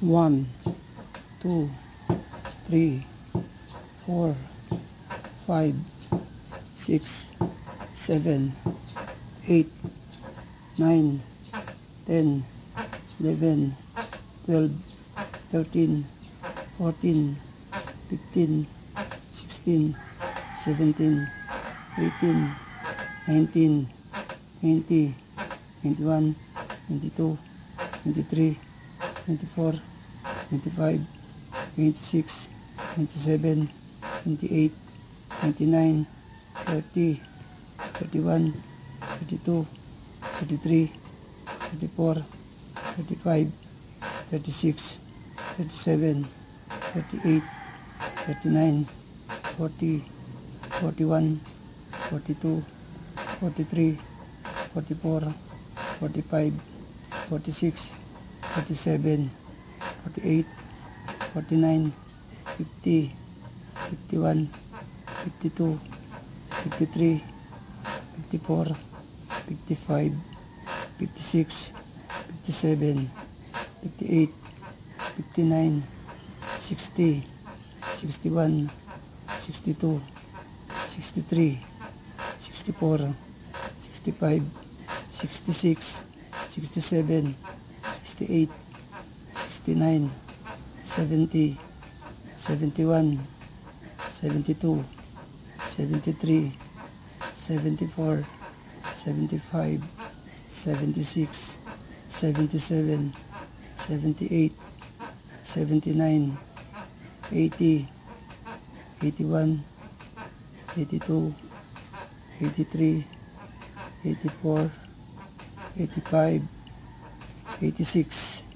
1, 2, 3, 4, 5, 6, 7, 8, 9, 10, 11, 12, 13, 14, 15, 16, 17, 18, 19, 20, 21, 22, 23, 24, 25, 26, 27, 28, 29, 30, 31, 32, 33, 34, 35, 36, 37, 38, 39, 40, 41, 42, 43, 44, 45, 46, 47, 48, 49, 50, 51, 52, 53, 54, 55, 56, 57, 58, 59, 60, 61, 62, 63, 64, 65, 66, 67, 68, 69, 70, 71, 72, 73, 74, 75, 76, 77, 78, 79, 80, 81, 82, 83, 84, 85, 86.